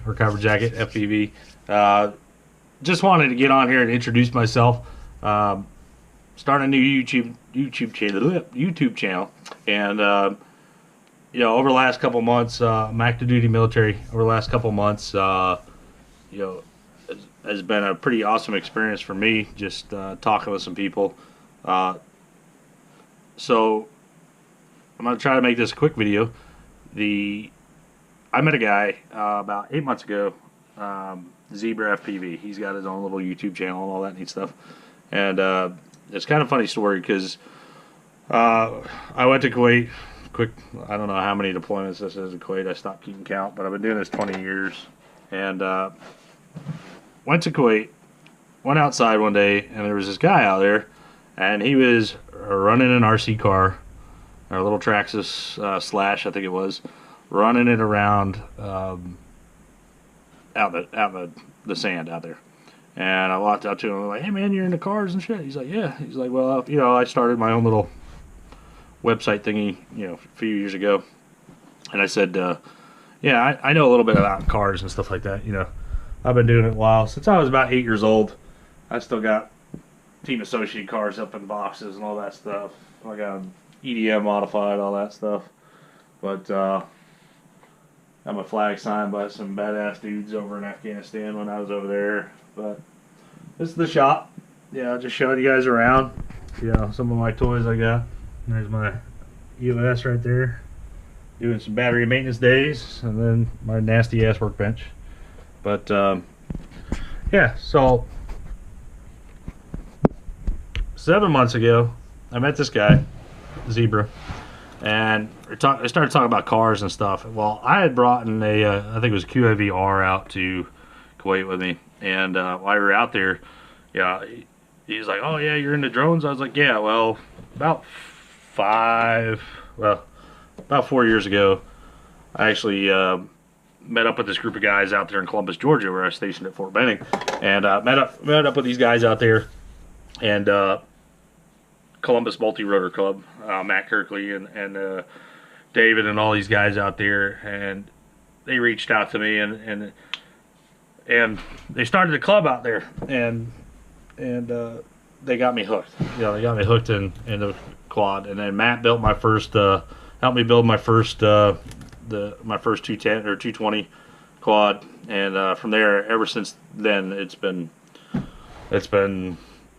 or cover jacket FPV. Just wanted to get on here and introduce myself. Start a new YouTube channel, and you know, over the last couple months, I'm active duty military. Over the last couple months, you know, has been a pretty awesome experience for me. Just talking with some people. So I'm gonna try to make this a quick video. I met a guy about 8 months ago, Zebra FPV. He's got his own little YouTube channel and all that neat stuff. And it's kind of a funny story because I went to Kuwait. I don't know how many deployments this is in Kuwait. I stopped keeping count, but I've been doing this 20 years. And went to Kuwait, went outside one day, and there was this guy out there, and he was running an RC car, or a little Traxxas Slash, I think it was, running it around out the sand out there. And I walked out to him, I'm like, hey man, you're into cars and shit? He's like, yeah. He's like, well, you know, I started my own little website thingy, you know, a few years ago. And I said, yeah, I know a little bit about cars and stuff like that, you know. I've been doing it a while. Since I was about 8 years old, I still got Team Associate cars up in boxes and all that stuff. I got them EDM modified, all that stuff. But got my flag signed by some badass dudes over in Afghanistan when I was over there. But this is the shop. Yeah, just showing you guys around. You know, some of my toys I got. And there's my EOS right there, doing some battery maintenance days, and then my nasty ass workbench. But yeah, so 7 months ago, I met this guy, Zebra, and I started talking about cars and stuff. Well, I had brought in a, I think it was QAVR out to Kuwait with me, and while we were out there, yeah, he's like, oh yeah, you're into drones? I was like, yeah, well, about 4 years ago, I actually met up with this group of guys out there in Columbus, Georgia, where I was stationed at Fort Benning, and met up with these guys out there, and Columbus Multi-Rotor Club, Matt Kirkley and David and all these guys out there, and they reached out to me, and they started a club out there, and they got me hooked. You know, they got me hooked in the quad, and then Matt built my first, helped me build my first, my first 210 or 220 quad, and from there, ever since then, it's been,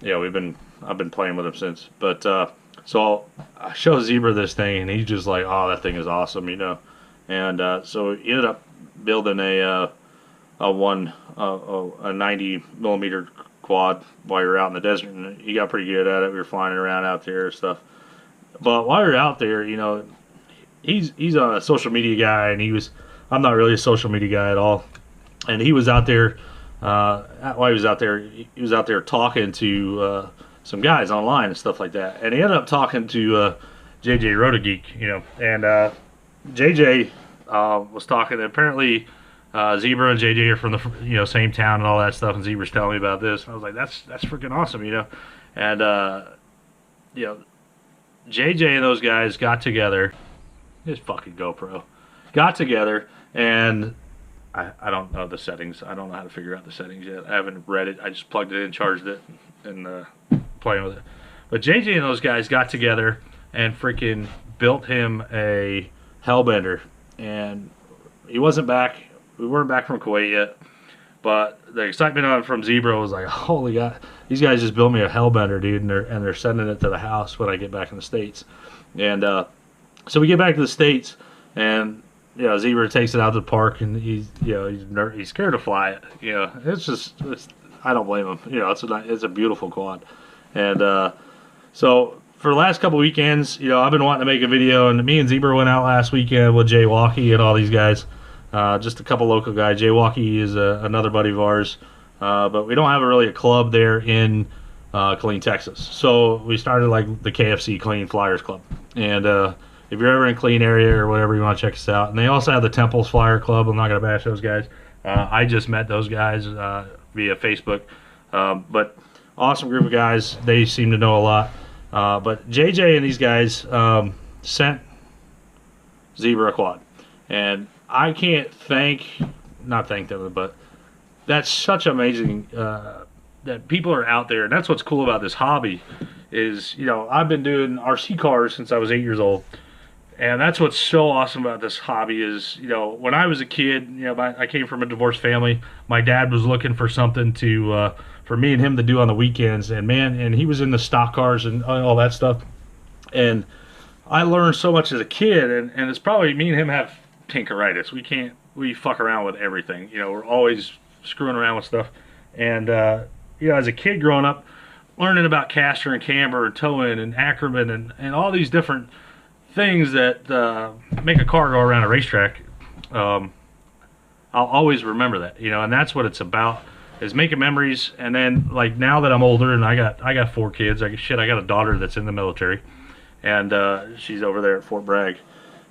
you know, I've been playing with him since. But so I show Zebra this thing, and he's just like, oh, that thing is awesome, you know. And so he ended up building a 90 millimeter quad while we were out in the desert, and he got pretty good at it. We were flying around out there and stuff. But while we were out there, you know, he's a social media guy, and I'm not really a social media guy at all. And he was out there, while he was out there talking to some guys online and stuff like that. And he ended up talking to JJ Rotogeek, you know, and JJ was talking. Apparently, Zebra and JJ are from the same town and all that stuff. And Zebra's telling me about this. I was like, that's freaking awesome, you know. And you know, JJ and those guys got together. His fucking GoPro got together, and I don't know the settings. I don't know how to figure out the settings yet. I haven't read it. I just plugged it in, charged it, and playing with it. But JJ and those guys got together and freaking built him a Hellbender, and he wasn't back. We weren't back from Kuwait yet, but the excitement from Zebra was like, holy God, these guys just built me a Hellbender, dude, and they're sending it to the house when I get back in the States. And so we get back to the States, and you know, Zebra takes it out to the park, and he's scared to fly it. You know, I don't blame him. You know, it's a beautiful quad. And so for the last couple weekends, you know, I've been wanting to make a video, and me and Zebra went out last weekend with Jaywalking and all these guys. Just a couple local guys. Jaywalking is another buddy of ours, but we don't have really a club there in Killeen, Texas. So we started like the KFC Killeen Flyers Club, and if you're ever in Killeen area or whatever, you want to check us out. And they also have the Temples Flyer Club. I'm not gonna bash those guys. I just met those guys via Facebook, but awesome group of guys. They seem to know a lot. But JJ and these guys sent Zebra a quad, and I can't thank not thank them, but that's such amazing that people are out there, and that's what's cool about this hobby. Is, you know, I've been doing RC cars since I was 8 years old, and that's what's so awesome about this hobby is, you know, when I was a kid, you know, I came from a divorced family. My dad was looking for something to for me and him to do on the weekends, and man, and he was in the stock cars and all that stuff, and I learned so much as a kid, and it's probably me and him have tinkeritis. We fuck around with everything, you know, we're always screwing around with stuff, and you know, as a kid growing up, learning about caster and camber and towing and Ackerman and all these different things that make a car go around a racetrack, I'll always remember that, you know, and that's what it's about, is making memories. And then, like, now that I'm older and I got 4 kids, I got a daughter that's in the military, and she's over there at Fort Bragg.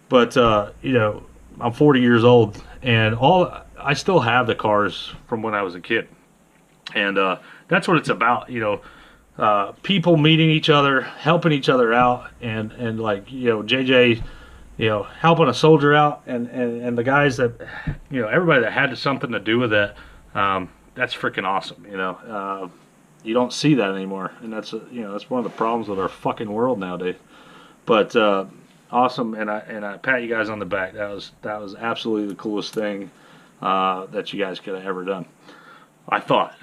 But you know, I'm 40 years old, and I still have the cars from when I was a kid, and that's what it's about, you know. People meeting each other, helping each other out, and like, you know, JJ, you know, helping a soldier out, and the guys that, you know, everybody that had something to do with that, that's freaking awesome, you know. You don't see that anymore, and that's you know, that's one of the problems with our fucking world nowadays. But awesome, and I pat you guys on the back. That was absolutely the coolest thing that you guys could have ever done, I thought.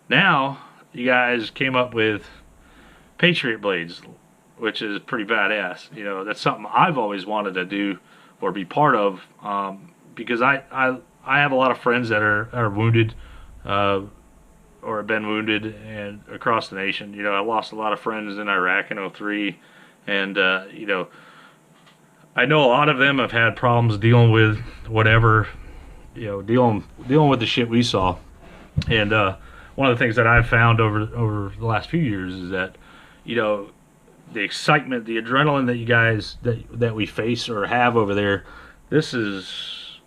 Now you guys came up with Patriot Blades, which is pretty badass. You know, that's something I've always wanted to do or be part of, because I have a lot of friends that are wounded or have been wounded and across the nation. You know, I lost a lot of friends in Iraq in '03, and you know, I know a lot of them have had problems dealing with whatever, you know, dealing with the shit we saw. And one of the things that I've found over the last few years is that, you know, the excitement, the adrenaline that you guys that we face or have over there, this is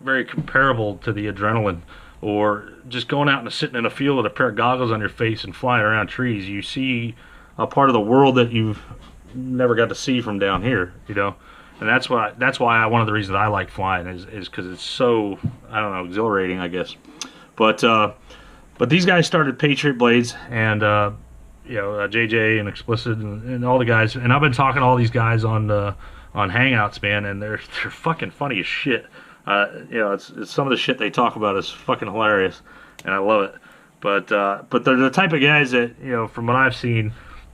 very comparable to the adrenaline, or just going out and sitting in a field with a pair of goggles on your face and flying around trees. You see a part of the world that you've never got to see from down here, you know. And that's why one of the reasons I like flying is because it's so, I don't know, exhilarating, I guess. But these guys started Patriot Blades, and you know, JJ and Explicit and all the guys, and I've been talking to all these guys on Hangouts, man, and they're fucking funny as shit. You know, it's some of the shit they talk about is fucking hilarious, and I love it. But they're the type of guys that, you know, from what I've seen,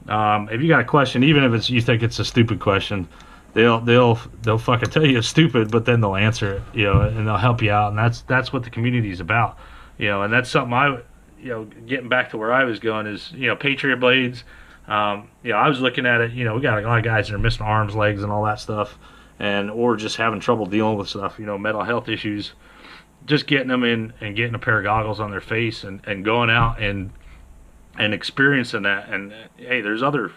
if you got a question, even if you think it's a stupid question, they'll fucking tell you it's stupid, but then they'll answer it, you know, and they'll help you out, and that's what the community is about, you know. And that's something you know, getting back to where I was going is, you know, Patriot Blades. You know, I was looking at it, you know, we got a lot of guys that are missing arms, legs, and all that stuff, or just having trouble dealing with stuff, you know, mental health issues. Just getting them in and getting a pair of goggles on their face and going out and experiencing that. And hey, there's other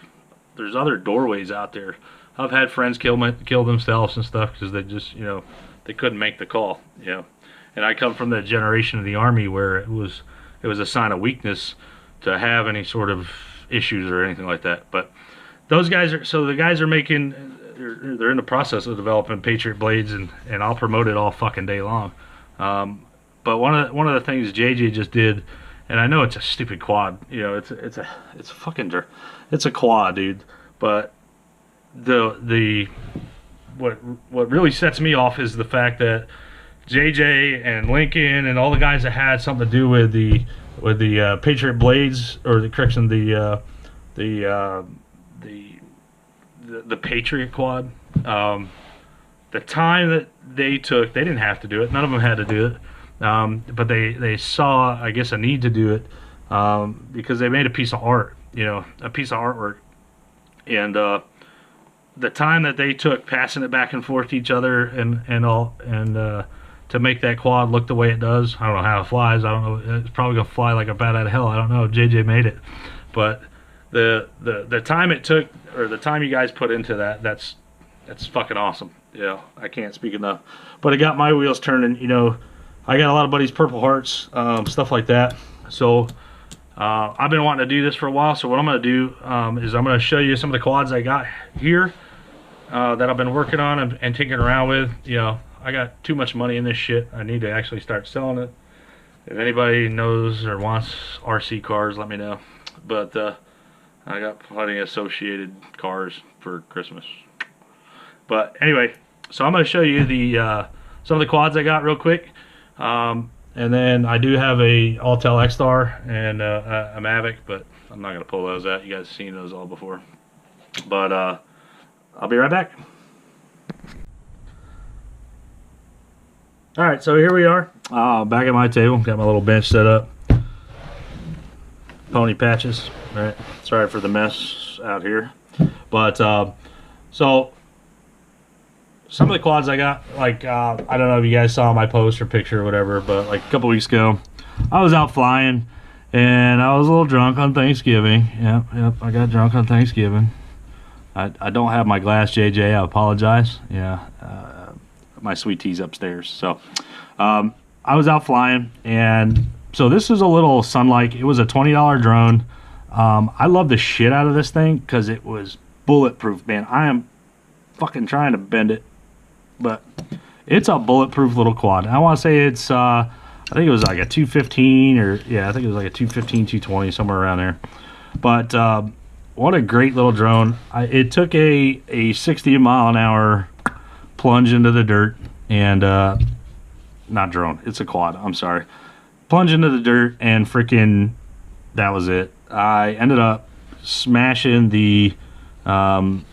doorways out there. I've had friends kill themselves and stuff because they just, you know, they couldn't make the call, you know. And I come from the generation of the Army where it was a sign of weakness to have any sort of issues or anything like that. But those guys are making, they're in the process of developing Patriot Blades, and I'll promote it all fucking day long. But one of the things JJ just did, and I know it's a stupid quad, you know, it's a quad, dude. But what really sets me off is the fact that JJ and Lincoln and all the guys that had something to do with the Patriot Blades, or the Patriot Quad, the time that they took, they didn't have to do it. None of them had to do it, but they saw, I guess, a need to do it, because they made a piece of art, you know, a piece of artwork, and the time that they took passing it back and forth to each other and to make that quad look the way it does. I don't know how it flies. I don't know. It's probably gonna fly like a bat out of hell. I don't know. JJ made it, but the time it took, or the time you guys put into that's fucking awesome. Yeah, I can't speak enough. But it got my wheels turning. You know, I got a lot of buddies, Purple Hearts, stuff like that. So I've been wanting to do this for a while. So what I'm gonna do is I'm gonna show you some of the quads I got here that I've been working on and tinkering around with. You know, I got too much money in this shit. I need to actually start selling it. If anybody knows or wants RC cars, let me know. But I got plenty of associated cars for Christmas. But anyway, so I'm going to show you the some of the quads I got real quick. And then I do have a Autel X-Star and a Mavic, but I'm not going to pull those out. You guys have seen those all before. But I'll be right back. Alright, so here we are. Back at my table. Got my little bench set up. Pony patches. Right. Sorry for the mess out here. But, so, some of the quads I got, like, I don't know if you guys saw my post or picture or whatever, but like a couple weeks ago, I was out flying, and I was a little drunk on Thanksgiving. Yep, I got drunk on Thanksgiving. I don't have my glass, JJ, I apologize. Yeah, my sweet tea's upstairs. So, I was out flying, and so this is a little Sunlike. It was a $20 drone. I love the shit out of this thing because it was bulletproof, man. I am fucking trying to bend it, but it's a bulletproof little quad. I want to say it's, I think it was like a 215 or, yeah, I think it was like a 215, 220, somewhere around there. But what a great little drone. It took a 60 mile an hour plunge into the dirt and, not drone, it's a quad, I'm sorry. Plunge into the dirt and freaking, that was it. I ended up smashing the USB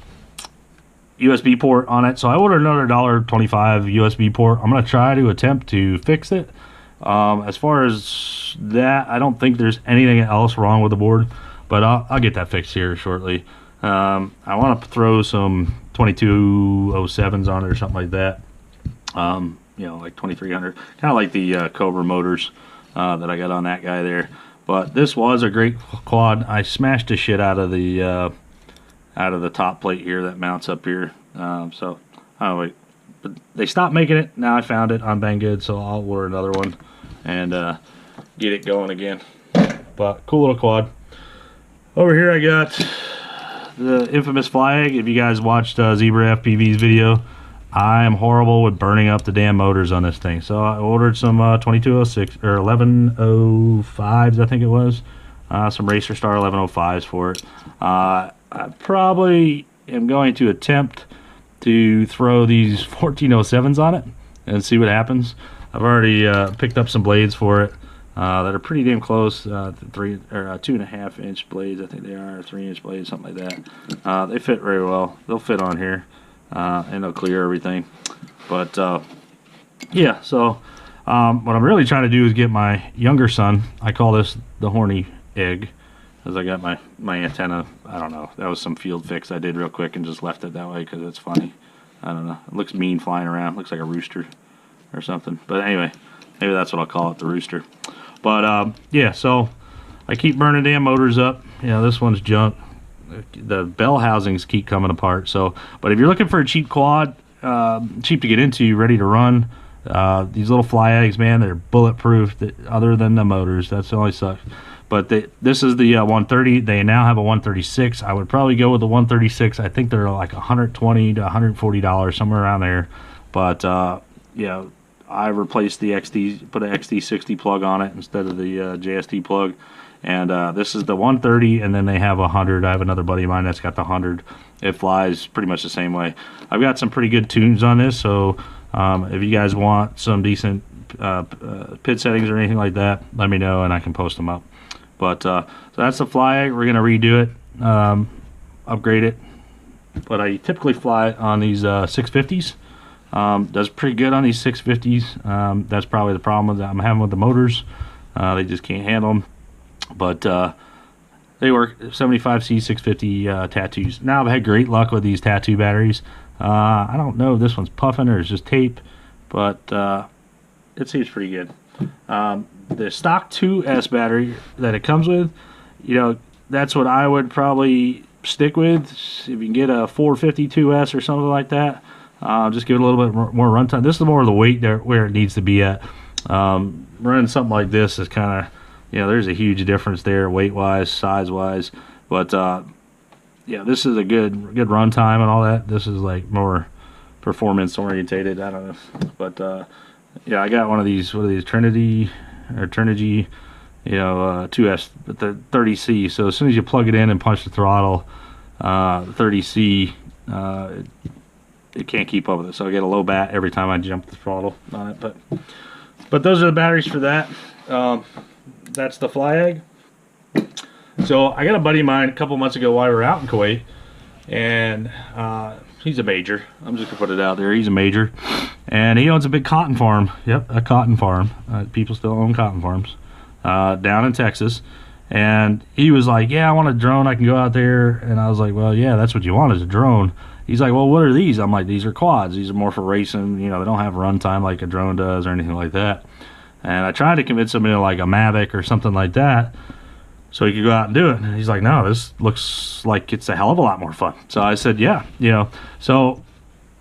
port on it, so I ordered another $1.25 USB port. I'm going to try to attempt to fix it. As far as that, I don't think there's anything else wrong with the board, but I'll get that fixed here shortly. I want to throw some 2207s on it or something like that. You know, like 2300, kind of like the Cobra motors that I got on that guy there. But this was a great quad. I smashed the shit out of the top plate here that mounts up here. So I don't know, but they stopped making it. Now I found it on Banggood, so I'll order another one and get it going again. But cool little quad. Over here I got the infamous flag. If you guys watched Zebra FPV's video, I am horrible with burning up the damn motors on this thing. So I ordered some 2206 or 1105s, I think it was. Some Racer Star 1105s for it. I probably am going to attempt to throw these 1407s on it and see what happens. I've already picked up some blades for it that are pretty damn close. 2.5 inch blades, I think they are, 3 inch blades, something like that. They fit very well. They'll fit on here. And they'll clear everything. But yeah, so what I'm really trying to do is get my younger son, I call this the horny egg, because I got my antenna, I don't know, that was some field fix I did real quick and just left it that way because it's funny. I don't know, it looks mean flying around, looks like a rooster or something. But anyway, maybe that's what I'll call it, the rooster. But yeah, so I keep burning damn motors up. You know, this one's junk. The bell housings keep coming apart. So, but if you're looking for a cheap quad, cheap to get into, ready to run, these little fly eggs, man, they're bulletproof. Other than the motors, that's the only sucks. But this is the 130. They now have a 136. I would probably go with the 136. I think they're like $120 to $140, somewhere around there. But yeah, I replaced the XD, put an XD60 plug on it instead of the JST plug. And this is the 130, and then they have a 100. I have another buddy of mine that's got the 100. It flies pretty much the same way. I've got some pretty good tunes on this, so if you guys want some decent pit settings or anything like that, let me know and I can post them up. But so that's the fly. We're gonna redo it, upgrade it. But I typically fly it on these 650s. Does pretty good on these 650s. That's probably the problem that I'm having with the motors. They just can't handle them. But they work. 75C 650 tattoos. Now I've had great luck with these tattoo batteries. I don't know if this one's puffing or it's just tape, but it seems pretty good. The stock 2S battery that it comes with, you know, that's what I would probably stick with. If you can get a 452S or something like that, just give it a little bit more runtime. This is more of the weight there where it needs to be at. Running something like this is kind of, you know, there's a huge difference there, weight-wise, size-wise. But yeah, this is a good runtime and all that. This is like more performance orientated. I don't know, but yeah, I got one of these. What are these? Trinity, you know, 2S, but the 30C. So as soon as you plug it in and punch the throttle, 30C, it can't keep up with it. So I get a low bat every time I jump the throttle on it. But those are the batteries for that. That's the fly egg. So I got a buddy of mine a couple months ago while we were out in Kuwait, and he's a major. I'm just gonna put it out there. He's a major, and he owns a big cotton farm. Yep, a cotton farm. People still own cotton farms down in Texas. And he was like, "Yeah, I want a drone. I can go out there." And I was like, "Well, yeah, that's what you want is a drone." He's like, "Well, what are these?" I'm like, "These are quads. These are more for racing. You know, they don't have runtime like a drone does or anything like that." And I tried to convince him into like a Mavic or something like that, so he could go out and do it. And he's like, "No, this looks like it's a hell of a lot more fun." So I said, "Yeah, you know." So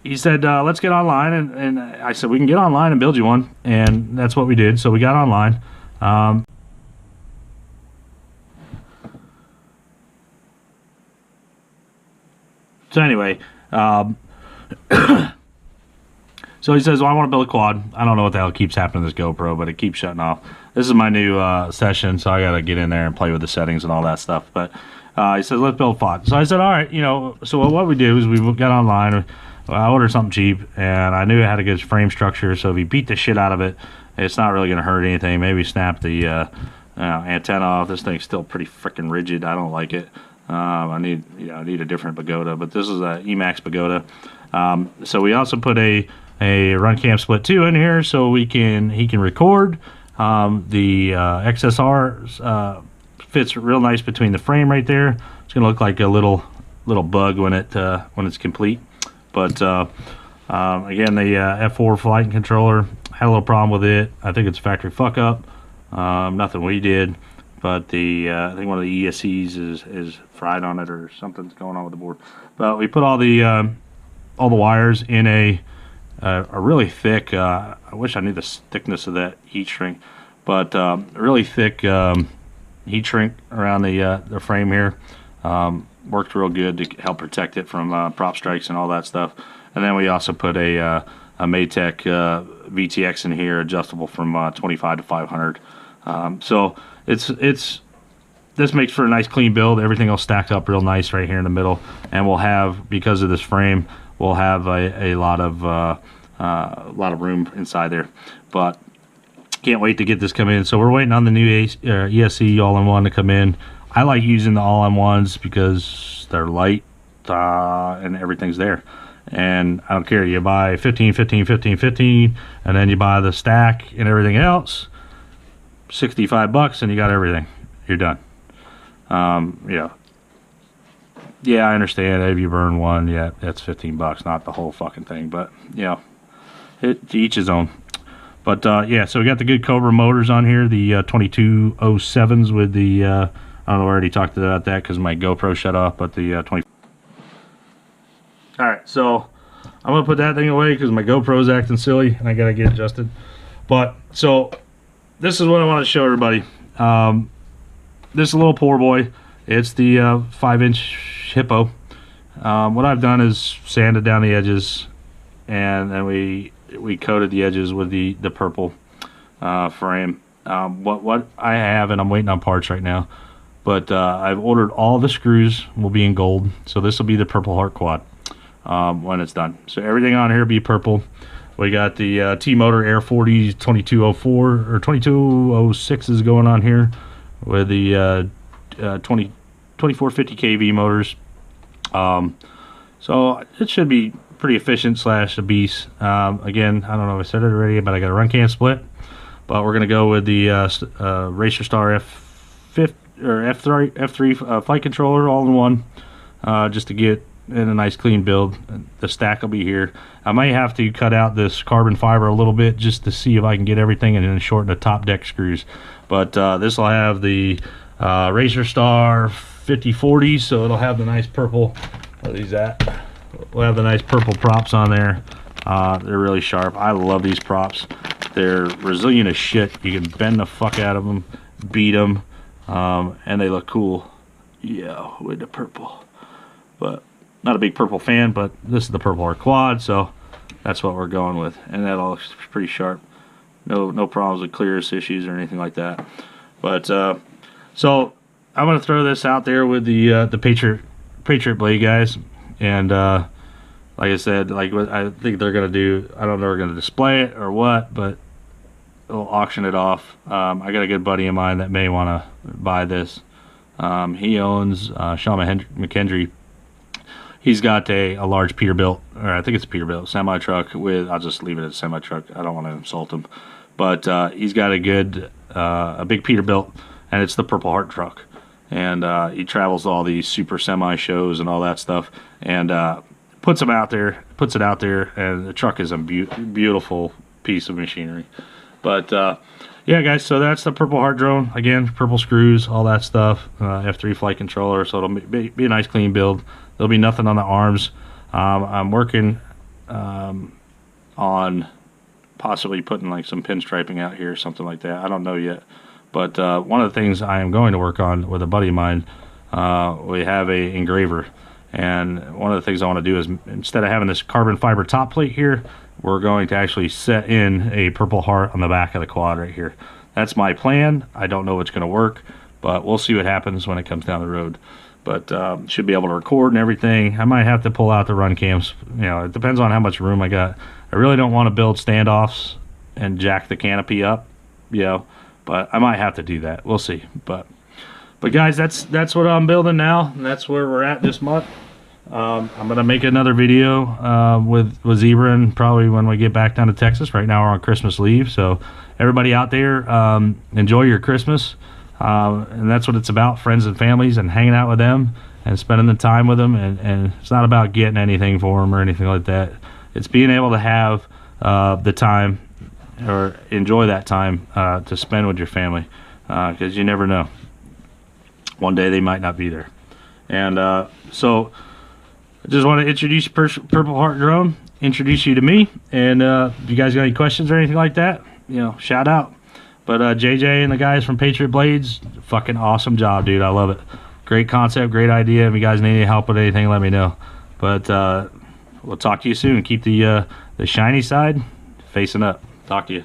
he said, "Let's get online." And I said, "We can get online and build you one." And that's what we did. So we got online. So anyway, so he says, "Well, I want to build a quad." I don't know what the hell keeps happening to this GoPro, but it keeps shutting off. This is my new session, so I got to get in there and play with the settings and all that stuff. But he says, "Let's build a quad." So I said, "All right, you know." So what we do is we got online. I ordered something cheap, and I knew it had a good frame structure. So if you beat the shit out of it, it's not really going to hurt anything. Maybe snap the antenna off. This thing's still pretty freaking rigid. I don't like it. I need a different pagoda, but this is a Emax pagoda. So we also put a run cam split 2 in here, so he can record. The XSR fits real nice between the frame right there. It's gonna look like a little bug when it's complete. But again, the F4 flight controller had a little problem with it. I think it's a factory fuck up. Nothing we did. But I think one of the ESCs is fried on it or something's going on with the board. But we put all the wires in a really thick. I wish I knew the thickness of that heat shrink, but a really thick heat shrink around the frame here. Worked real good to help protect it from prop strikes and all that stuff. And then we also put a Maytech VTX in here, adjustable from 25 to 500. So this makes for a nice clean build. Everything will stack up real nice right here in the middle, and we'll have, because of this frame, we'll have a lot of room inside there. But can't wait to get this come in. So we're waiting on the new ESC all-in-one to come in. I like using the all-in-ones because they're light and everything's there. And I don't care, you buy 15, 15, 15, 15, and then you buy the stack and everything else, $65, and you got everything. You're done. Yeah, I understand. If you burn one, yeah, that's $15, not the whole fucking thing. But yeah, to each his own. But yeah, so we got the good Cobra motors on here, the 2207s with the I don't know, I already talked about that because my GoPro shut off, but the 20. All right, so I'm gonna put that thing away because my GoPro's acting silly and I gotta get adjusted. But so this is what I want to show everybody. This is a little poor boy. It's the 5-inch Hippo. What I've done is sanded down the edges, and then we coated the edges with the purple frame. What I have, and I'm waiting on parts right now, but I've ordered all the screws will be in gold, so this will be the Purple Heart Quad when it's done. So everything on here will be purple. We got the T-Motor Air 40 2204 or 2206 is going on here with the 2450 kV motors. So it should be pretty efficient slash a beast. Again, I don't know if I said it already, but I got a run cam split. But we're gonna go with the Racer Star F3 flight controller all in one, just to get in a nice clean build. The stack will be here. I might have to cut out this carbon fiber a little bit just to see if I can get everything and then shorten the top deck screws. But this will have the Racer Star 5040, so it'll have the nice purple. Where are these at? We'll have the nice purple props on there. They're really sharp. I love these props. They're resilient as shit. You can bend the fuck out of them, beat them, and they look cool. Yeah, with the purple. But not a big purple fan, but this is the Purple Heart Quad, so that's what we're going with, and that all looks pretty sharp. No problems with clearance issues or anything like that. But so I'm gonna throw this out there with the Patriot Blade guys, and like I said, like what I think they're gonna do, I don't know if they're gonna display it or what, but they'll auction it off. I got a good buddy of mine that may want to buy this. He owns Sean McKendry. He's got a large Peterbilt, or I think it's a Peterbilt semi truck with. I'll just leave it as a semi truck. I don't want to insult him, but he's got a big Peterbilt, and it's the Purple Heart truck. And he travels to all these super semi shows and all that stuff, and puts it out there, and the truck is a beautiful piece of machinery. But yeah, guys, so that's the Purple Heart drone. Again, purple screws, all that stuff. F3 flight controller, so it'll be a nice clean build. There'll be nothing on the arms. I'm working on possibly putting like some pinstriping out here, something like that. I don't know yet. But one of the things I am going to work on with a buddy of mine, we have a engraver. And one of the things I want to do is, instead of having this carbon fiber top plate here, we're going to actually set in a Purple Heart on the back of the quad right here. That's my plan. I don't know if it's going to work, but we'll see what happens when it comes down the road. But should be able to record and everything. I might have to pull out the run cams. You know, it depends on how much room I got. I really don't want to build standoffs and jack the canopy up, you know, but I might have to do that. We'll see. But guys, that's what I'm building now, and that's where we're at this month. I'm gonna make another video with Zebra, and probably when we get back down to Texas. Right now we're on Christmas leave, so everybody out there, enjoy your Christmas. And that's what it's about, friends and families, and hanging out with them and spending the time with them. And it's not about getting anything for them or anything like that. It's being able to have the time, or enjoy that time to spend with your family, because you never know. One day they might not be there. And so I just want to introduce Purple Heart drone, introduce you to me, and if you guys got any questions or anything like that, you know, shout out. But JJ and the guys from Patriot Blades, fucking awesome job, dude. I love it. Great concept, great idea. If you guys need any help with anything, let me know. But we'll talk to you soon. Keep the shiny side facing up. Talk to you.